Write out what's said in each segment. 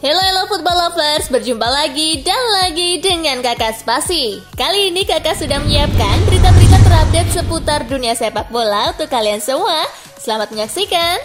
Hello football lovers, berjumpa lagi dan lagi dengan Kakak Spasi. Kali ini Kakak sudah menyiapkan berita-berita terupdate seputar dunia sepak bola untuk kalian semua. Selamat menyaksikan.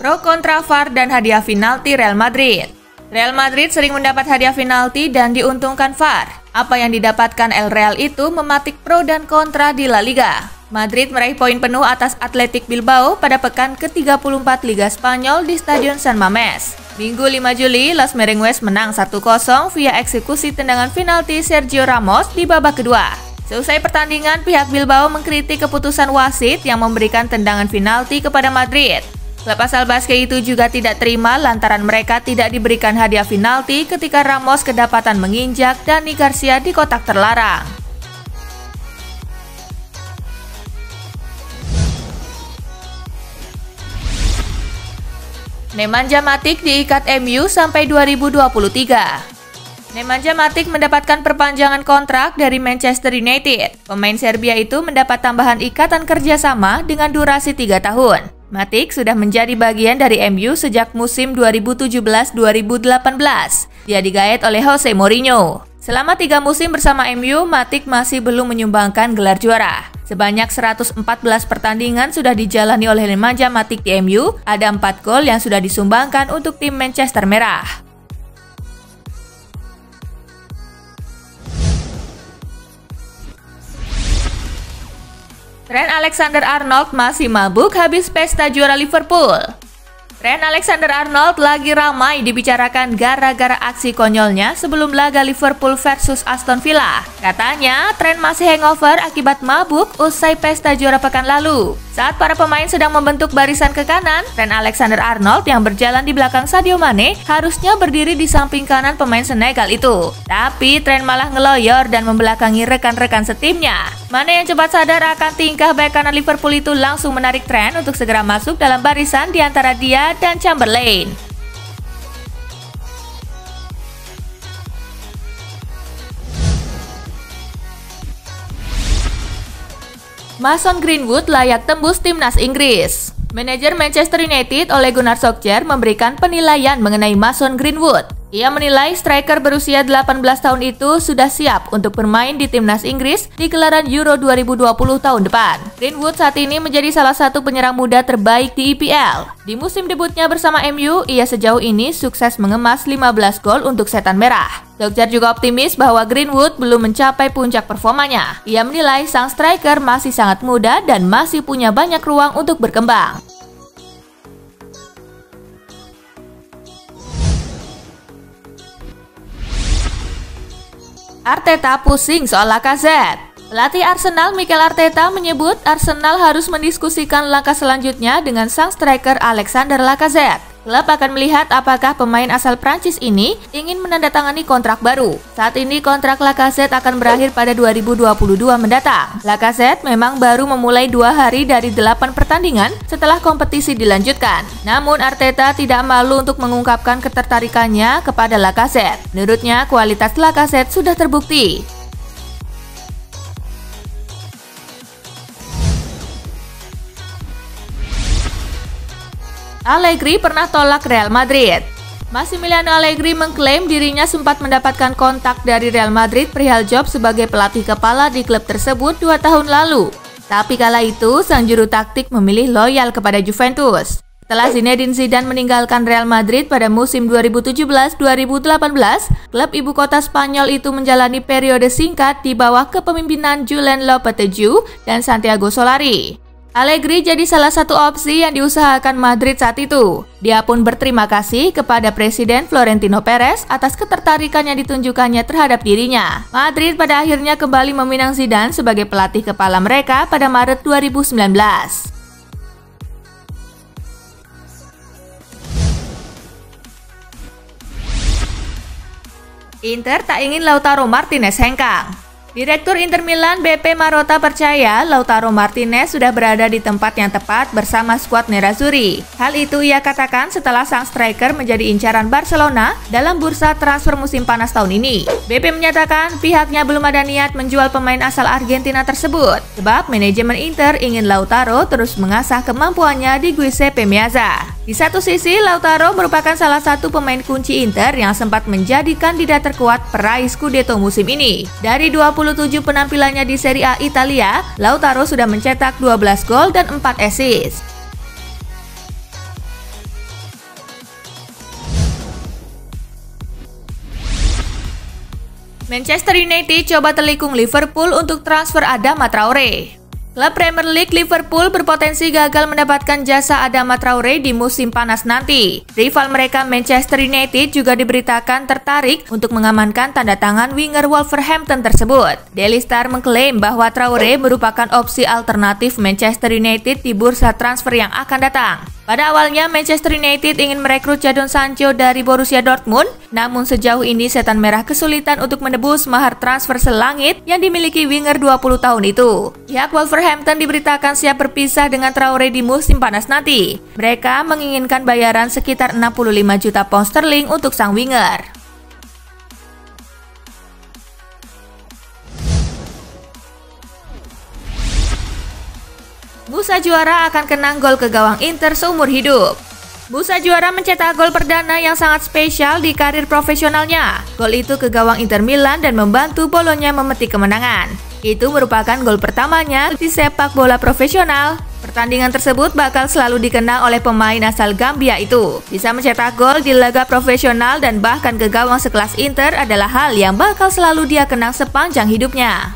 Pro kontra VAR dan hadiah penalti Real Madrid. Real Madrid sering mendapat hadiah penalti dan diuntungkan VAR. Apa yang didapatkan El Real itu mematik pro dan kontra di La Liga. Madrid meraih poin penuh atas Athletic Bilbao pada pekan ke-34 Liga Spanyol di Stadion San Mamés. Minggu 5 Juli, Los Merengues menang 1-0 via eksekusi tendangan penalti Sergio Ramos di babak kedua. Seusai pertandingan, pihak Bilbao mengkritik keputusan wasit yang memberikan tendangan penalti kepada Madrid. Klub asal Basque itu juga tidak terima lantaran mereka tidak diberikan hadiah penalti ketika Ramos kedapatan menginjak Dani Garcia di kotak terlarang. Nemanja Matic diikat MU sampai 2023. Nemanja Matic mendapatkan perpanjangan kontrak dari Manchester United. Pemain Serbia itu mendapat tambahan ikatan kerjasama dengan durasi 3 tahun. Matic sudah menjadi bagian dari MU sejak musim 2017-2018. Dia digaet oleh Jose Mourinho. Selama 3 musim bersama MU, Matic masih belum menyumbangkan gelar juara. Sebanyak 114 pertandingan sudah dijalani oleh Nemanja Matic di MU, ada 4 gol yang sudah disumbangkan untuk tim Manchester Merah. Trent Alexander-Arnold masih mabuk habis pesta juara Liverpool. Trent Alexander-Arnold lagi ramai dibicarakan gara-gara aksi konyolnya sebelum laga Liverpool versus Aston Villa. Katanya, Trent masih hangover akibat mabuk usai pesta juara pekan lalu. Saat para pemain sedang membentuk barisan ke kanan, Trent Alexander-Arnold yang berjalan di belakang Sadio Mane harusnya berdiri di samping kanan pemain Senegal itu. Tapi Trent malah ngeloyor dan membelakangi rekan-rekan setimnya. Mane yang cepat sadar akan tingkah bek kanan Liverpool itu langsung menarik Trent untuk segera masuk dalam barisan di antara dia dan Chamberlain. Mason Greenwood layak tembus timnas Inggris. Manajer Manchester United Ole Gunnar Solskjaer memberikan penilaian mengenai Mason Greenwood. Ia menilai striker berusia 18 tahun itu sudah siap untuk bermain di timnas Inggris di gelaran Euro 2020 tahun depan. Greenwood saat ini menjadi salah satu penyerang muda terbaik di EPL. Di musim debutnya bersama MU, ia sejauh ini sukses mengemas 15 gol untuk Setan Merah. Solskjaer juga optimis bahwa Greenwood belum mencapai puncak performanya. Ia menilai sang striker masih sangat muda dan masih punya banyak ruang untuk berkembang. Arteta pusing soal Lacazette. Pelatih Arsenal Mikel Arteta menyebut Arsenal harus mendiskusikan langkah selanjutnya dengan sang striker Alexander Lacazette. Klub akan melihat apakah pemain asal Prancis ini ingin menandatangani kontrak baru. Saat ini kontrak Lacazette akan berakhir pada 2022 mendatang. Lacazette memang baru memulai 2 hari dari 8 pertandingan setelah kompetisi dilanjutkan. Namun Arteta tidak malu untuk mengungkapkan ketertarikannya kepada Lacazette. Menurutnya kualitas Lacazette sudah terbukti. Allegri pernah tolak Real Madrid. Massimiliano Allegri mengklaim dirinya sempat mendapatkan kontak dari Real Madrid perihal job sebagai pelatih kepala di klub tersebut 2 tahun lalu. Tapi kala itu, sang juru taktik memilih loyal kepada Juventus. Setelah Zinedine Zidane meninggalkan Real Madrid pada musim 2017-2018, klub ibu kota Spanyol itu menjalani periode singkat di bawah kepemimpinan Julen Lopetegui dan Santiago Solari. Allegri jadi salah satu opsi yang diusahakan Madrid saat itu. Dia pun berterima kasih kepada Presiden Florentino Perez atas ketertarikan yang ditunjukkannya terhadap dirinya. Madrid pada akhirnya kembali meminang Zidane sebagai pelatih kepala mereka pada Maret 2019. Inter tak ingin Lautaro Martinez hengkang. Direktur Inter Milan BP Marotta percaya Lautaro Martinez sudah berada di tempat yang tepat bersama skuad Nerazzurri. Hal itu ia katakan setelah sang striker menjadi incaran Barcelona dalam bursa transfer musim panas tahun ini. BP menyatakan pihaknya belum ada niat menjual pemain asal Argentina tersebut, sebab manajemen Inter ingin Lautaro terus mengasah kemampuannya di Giuseppe Meazza. Di satu sisi, Lautaro merupakan salah satu pemain kunci Inter yang sempat menjadi kandidat terkuat peraih Scudetto musim ini. Dari 27 penampilannya di Serie A Italia, Lautaro sudah mencetak 12 gol dan 4 assist. Manchester United coba telikung Liverpool untuk transfer Adama Traore. Klub Premier League Liverpool berpotensi gagal mendapatkan jasa Adama Traore di musim panas nanti. Rival mereka Manchester United juga diberitakan tertarik untuk mengamankan tanda tangan winger Wolverhampton tersebut. Daily Star mengklaim bahwa Traore merupakan opsi alternatif Manchester United di bursa transfer yang akan datang. Pada awalnya, Manchester United ingin merekrut Jadon Sancho dari Borussia Dortmund, namun sejauh ini Setan Merah kesulitan untuk menebus mahar transfer selangit yang dimiliki winger 20 tahun itu. Pihak Wolverhampton diberitakan siap berpisah dengan Traore di musim panas nanti. Mereka menginginkan bayaran sekitar 65 juta pound sterling untuk sang winger. Musa Juara akan kenang gol ke gawang Inter seumur hidup. Musa Juara mencetak gol perdana yang sangat spesial di karir profesionalnya. Gol itu ke gawang Inter Milan dan membantu Bolonya memetik kemenangan. Itu merupakan gol pertamanya di sepak bola profesional. Pertandingan tersebut bakal selalu dikenang oleh pemain asal Gambia itu. Bisa mencetak gol di laga profesional dan bahkan ke gawang sekelas Inter adalah hal yang bakal selalu dia kenang sepanjang hidupnya.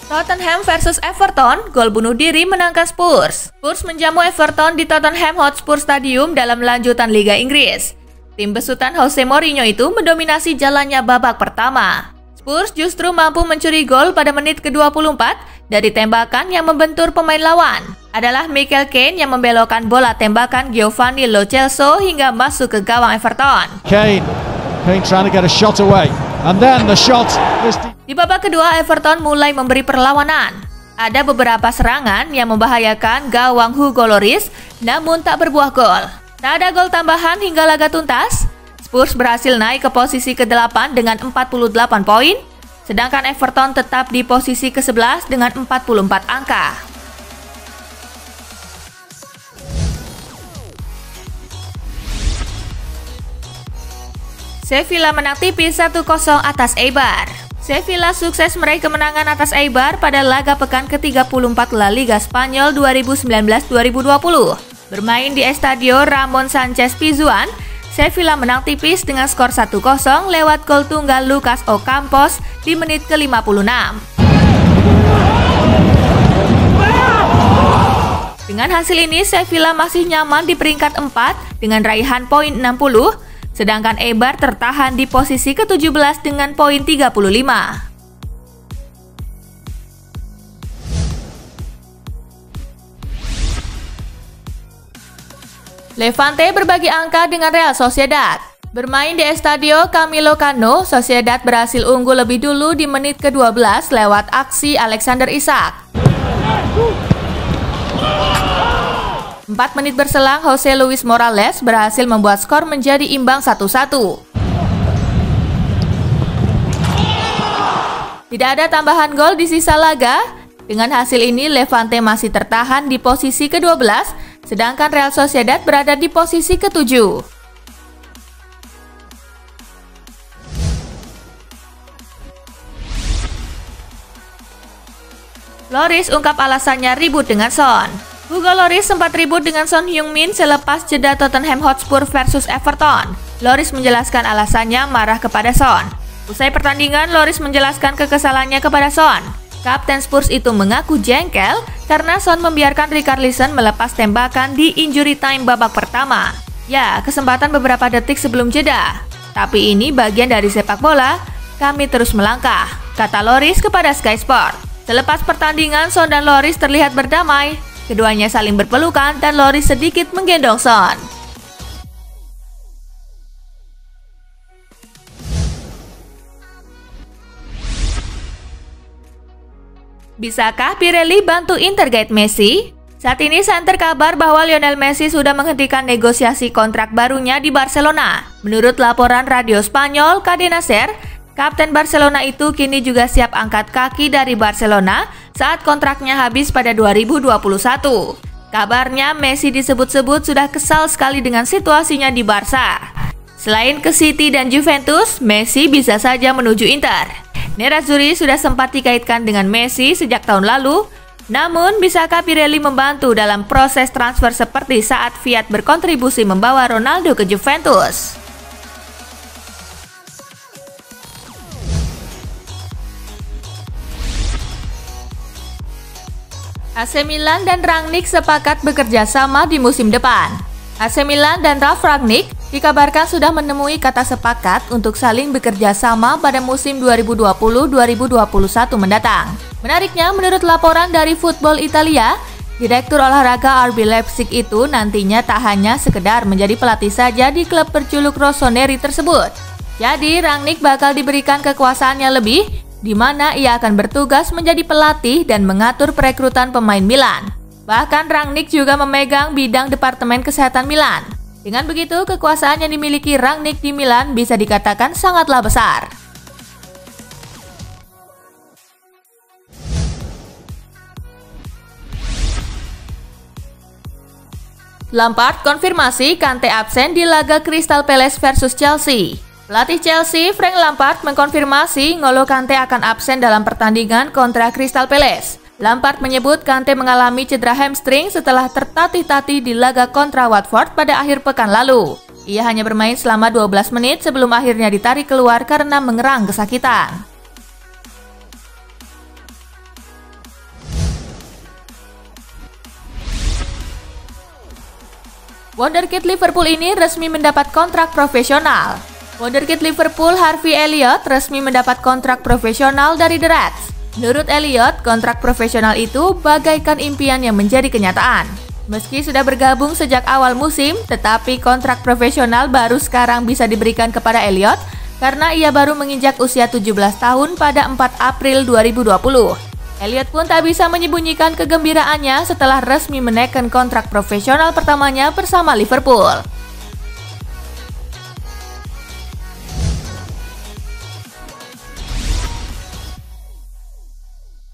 Tottenham versus Everton, gol bunuh diri menangkan Spurs. Spurs menjamu Everton di Tottenham Hotspur Stadium dalam lanjutan Liga Inggris. Tim besutan Jose Mourinho itu mendominasi jalannya babak pertama. Spurs justru mampu mencuri gol pada menit ke-24 dari tembakan yang membentur pemain lawan. Adalah Michael Keane yang membelokkan bola tembakan Giovanni Lo Celso hingga masuk ke gawang Everton. Kane trying to get a shot away. And then the shot is... Di babak kedua, Everton mulai memberi perlawanan. Ada beberapa serangan yang membahayakan gawang Hugo Lloris, namun tak berbuah gol. Tak ada gol tambahan hingga laga tuntas. Spurs berhasil naik ke posisi ke-8 dengan 48 poin, sedangkan Everton tetap di posisi ke-11 dengan 44 angka. Sevilla menang tipis 1-0 atas Eibar. Sevilla sukses meraih kemenangan atas Eibar pada laga pekan ke-34 La Liga Spanyol 2019-2020. Bermain di Estadio Ramon Sánchez Pizjuan, Sevilla menang tipis dengan skor 1-0 lewat gol tunggal Lucas Ocampos di menit ke-56. Dengan hasil ini, Sevilla masih nyaman di peringkat 4 dengan raihan poin 60, sedangkan Eibar tertahan di posisi ke-17 dengan poin 35. Levante berbagi angka dengan Real Sociedad. Bermain di Estadio Camilo Cano, Sociedad berhasil unggul lebih dulu di menit ke-12 lewat aksi Alexander Isak. 4 menit berselang, Jose Luis Morales berhasil membuat skor menjadi imbang 1-1. Tidak ada tambahan gol di sisa laga. Dengan hasil ini, Levante masih tertahan di posisi ke-12, sedangkan Real Sociedad berada di posisi ke-7. Lloris ungkap alasannya ribut dengan Son. Hugo Lloris sempat ribut dengan Son Heung-min selepas jeda Tottenham Hotspur versus Everton. Lloris menjelaskan alasannya marah kepada Son. Usai pertandingan, Lloris menjelaskan kekesalannya kepada Son. Kapten Spurs itu mengaku jengkel karena Son membiarkan Richarlison melepas tembakan di injury time babak pertama. Ya, kesempatan beberapa detik sebelum jeda. Tapi ini bagian dari sepak bola, kami terus melangkah, kata Lloris kepada Sky Sport. Selepas pertandingan, Son dan Lloris terlihat berdamai. Keduanya saling berpelukan dan Lloris sedikit menggendong Son. Bisakah Pirelli bantu integrate Messi? Saat ini santer kabar bahwa Lionel Messi sudah menghentikan negosiasi kontrak barunya di Barcelona. Menurut laporan radio Spanyol Cadena SER, kapten Barcelona itu kini juga siap angkat kaki dari Barcelona saat kontraknya habis pada 2021. Kabarnya Messi disebut-sebut sudah kesal sekali dengan situasinya di Barca. Selain ke City dan Juventus, Messi bisa saja menuju Inter. Nerazzurri sudah sempat dikaitkan dengan Messi sejak tahun lalu, namun bisakah Pirelli membantu dalam proses transfer seperti saat Fiat berkontribusi membawa Ronaldo ke Juventus? AC Milan dan Rangnick sepakat bekerja sama di musim depan. AC Milan dan Ralf Rangnick dikabarkan sudah menemui kata sepakat untuk saling bekerja sama pada musim 2020-2021 mendatang. Menariknya, menurut laporan dari Football Italia, Direktur olahraga RB Leipzig itu nantinya tak hanya sekedar menjadi pelatih saja di klub berjuluk Rossoneri tersebut. Jadi Rangnick bakal diberikan kekuasaannya lebih, di mana ia akan bertugas menjadi pelatih dan mengatur perekrutan pemain Milan. Bahkan Rangnick juga memegang bidang Departemen Kesehatan Milan. Dengan begitu, kekuasaan yang dimiliki Rangnick di Milan bisa dikatakan sangatlah besar. Lampard konfirmasi Kante absen di laga Crystal Palace versus Chelsea. Pelatih Chelsea, Frank Lampard, mengkonfirmasi N'Golo Kante akan absen dalam pertandingan kontra Crystal Palace. Lampard menyebut Kante mengalami cedera hamstring setelah tertatih-tatih di laga kontra Watford pada akhir pekan lalu. Ia hanya bermain selama 12 menit sebelum akhirnya ditarik keluar karena mengerang kesakitan. Wonderkid Liverpool ini resmi mendapat kontrak profesional. Wonderkid Liverpool Harvey Elliott resmi mendapat kontrak profesional dari The Reds. Menurut Elliott, kontrak profesional itu bagaikan impian yang menjadi kenyataan. Meski sudah bergabung sejak awal musim, tetapi kontrak profesional baru sekarang bisa diberikan kepada Elliott karena ia baru menginjak usia 17 tahun pada 4 April 2020. Elliott pun tak bisa menyembunyikan kegembiraannya setelah resmi menekan kontrak profesional pertamanya bersama Liverpool.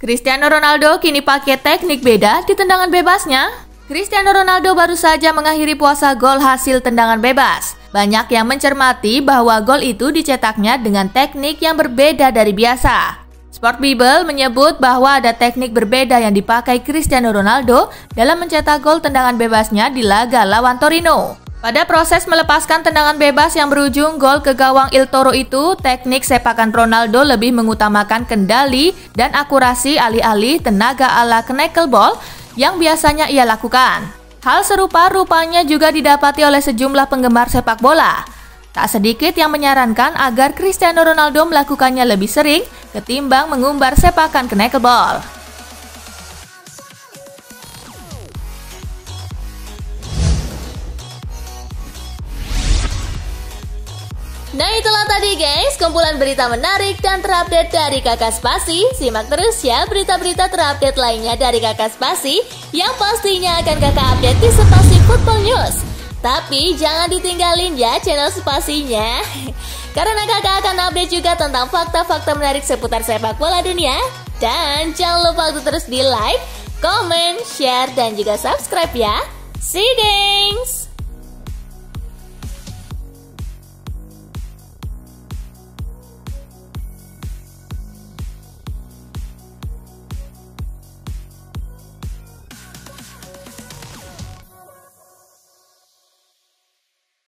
Cristiano Ronaldo kini pakai teknik beda di tendangan bebasnya. Cristiano Ronaldo baru saja mengakhiri puasa gol hasil tendangan bebas. Banyak yang mencermati bahwa gol itu dicetaknya dengan teknik yang berbeda dari biasa. Sport Bible menyebut bahwa ada teknik berbeda yang dipakai Cristiano Ronaldo dalam mencetak gol tendangan bebasnya di laga lawan Torino. Pada proses melepaskan tendangan bebas yang berujung gol ke gawang Il Toro itu, teknik sepakan Ronaldo lebih mengutamakan kendali dan akurasi alih-alih tenaga ala knuckleball yang biasanya ia lakukan. Hal serupa rupanya juga didapati oleh sejumlah penggemar sepak bola. Tak sedikit yang menyarankan agar Cristiano Ronaldo melakukannya lebih sering ketimbang mengumbar sepakan knuckleball. Nah itulah tadi guys, kumpulan berita menarik dan terupdate dari Kakak Spasi. Simak terus ya berita-berita terupdate lainnya dari Kakak Spasi yang pastinya akan Kakak update di Spasi Football News. Tapi jangan ditinggalin ya channel Spasinya, karena Kakak akan update juga tentang fakta-fakta menarik seputar sepak bola dunia. Dan jangan lupa untuk terus di like, comment, share, dan juga subscribe ya. See you guys!